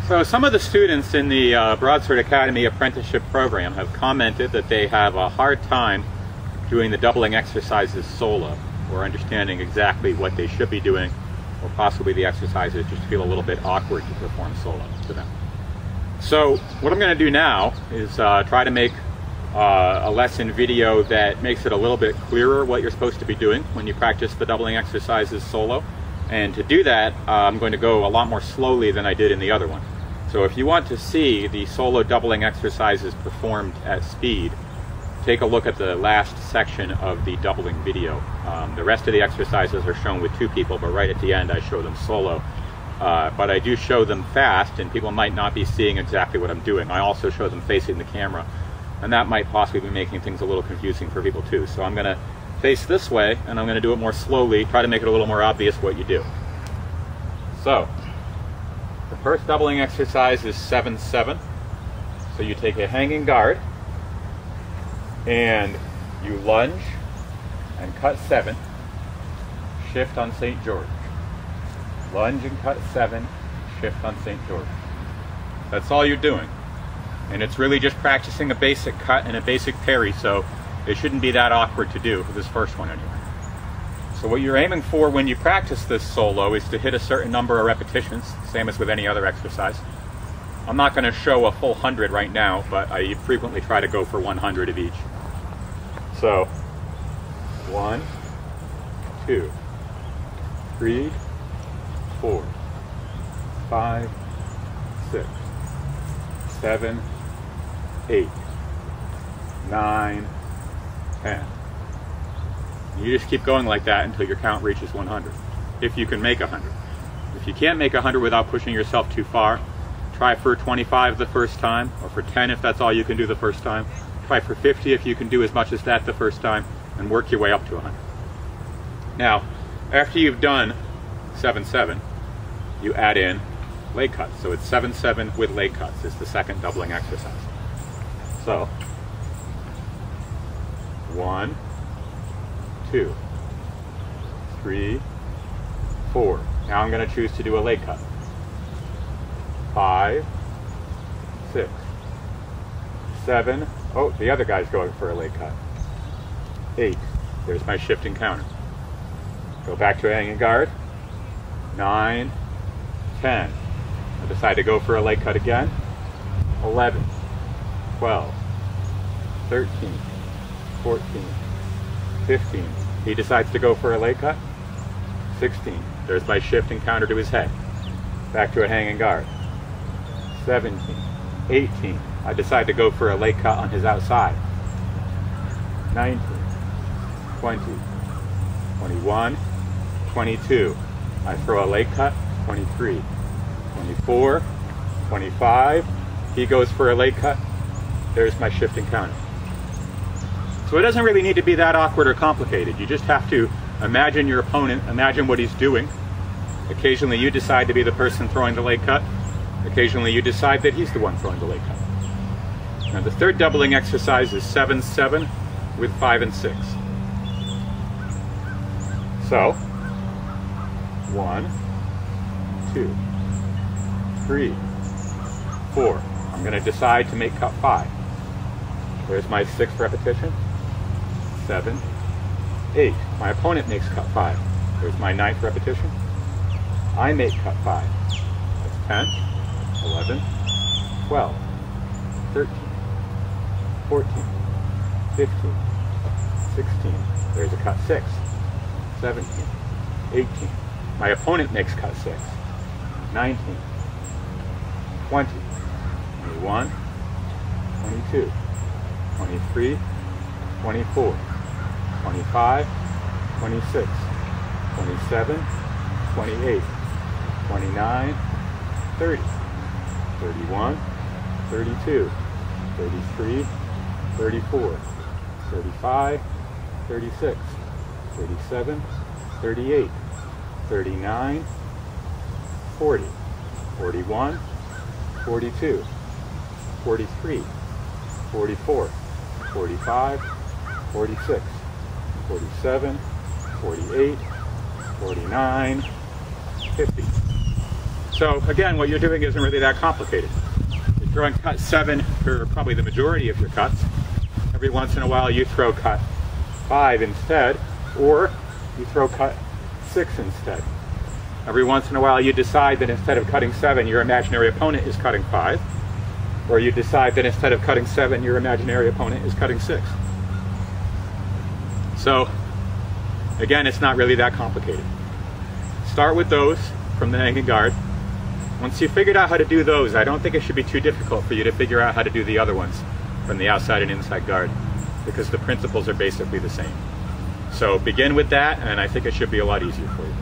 So some of the students in the Broadsword Academy apprenticeship program have commented that they have a hard time doing the doubling exercises solo, or understanding exactly what they should be doing, or possibly the exercises just feel a little bit awkward to perform solo to them. So what I'm going to do now is try to make a lesson video that makes it a little bit clearer what you're supposed to be doing when you practice the doubling exercises solo. And to do that, I'm going to go a lot more slowly than I did in the other one. So if you want to see the solo doubling exercises performed at speed, take a look at the last section of the doubling video. The rest of the exercises are shown with two people, but right at the end I show them solo. But I do show them fast, and people might not be seeing exactly what I'm doing. I also show them facing the camera, and that might possibly be making things a little confusing for people too. So I'm going to face this way, and I'm going to do it more slowly, try to make it a little more obvious what you do. So, the first doubling exercise is 7-7. So you take a hanging guard, and you lunge and cut 7, shift on St. George. Lunge and cut 7, shift on St. George. That's all you're doing. And it's really just practicing a basic cut and a basic parry, so it shouldn't be that awkward to do for this first one anyway. So what you're aiming for when you practice this solo is to hit a certain number of repetitions, same as with any other exercise. I'm not going to show a full 100 right now, but I frequently try to go for 100 of each. So, 1, 2, 3, 4, 5, 6, 7, 8, 9, 10. You just keep going like that until your count reaches 100, if you can make 100. If you can't make 100 without pushing yourself too far, try for 25 the first time, or for 10 if that's all you can do the first time. Try for 50 if you can do as much as that the first time, and work your way up to 100. Now, after you've done 7-7, you add in leg cuts. So it's 7-7 with leg cuts is the second doubling exercise. So, 1, 2, 3, 4. Now I'm going to choose to do a leg cut. 5, 6, 7. Oh, the other guy's going for a leg cut. 8. There's my shifting counter. Go back to a hanging guard. 9, 10. I decide to go for a leg cut again. 11, 12, 13, 14, 15. He decides to go for a leg cut. 16. There's my shift and counter to his head. Back to a hanging guard. 17, 18. I decide to go for a leg cut on his outside. 19, 20, 21, 22. I throw a leg cut. 23, 24, 25. He goes for a leg cut. There's my shift and counter. So it doesn't really need to be that awkward or complicated. You just have to imagine your opponent, imagine what he's doing. Occasionally you decide to be the person throwing the leg cut. Occasionally you decide that he's the one throwing the leg cut. Now the third doubling exercise is 7-7 with 5 and 6. So, 1, 2, 3, 4. I'm going to decide to make cut 5. There's my 6th repetition. 7, 8. My opponent makes cut 5. There's my 9th repetition. I make cut 5. That's 10, 11, 12, 13, 14, 15, 16. There's a cut 6. 17, 18. My opponent makes cut 6. 19, 20, 21, 22, 23, 24, 25, 26, 27, 28, 29, 30, 31, 32, 33, 34, 35, 36, 37, 38, 39, 40, 41, 42, 43, 44, 45, 46, 47, 48, 49, 50. So again, what you're doing isn't really that complicated. You're throwing cut 7 for probably the majority of your cuts. Every once in a while you throw cut 5 instead, or you throw cut 6 instead. Every once in a while you decide that instead of cutting 7, your imaginary opponent is cutting 5, or you decide that instead of cutting 7, your imaginary opponent is cutting 6. So again, it's not really that complicated. Start with those from the hanging guard. Once you've figured out how to do those, I don't think it should be too difficult for you to figure out how to do the other ones from the outside and inside guard, because the principles are basically the same. So begin with that, and I think it should be a lot easier for you.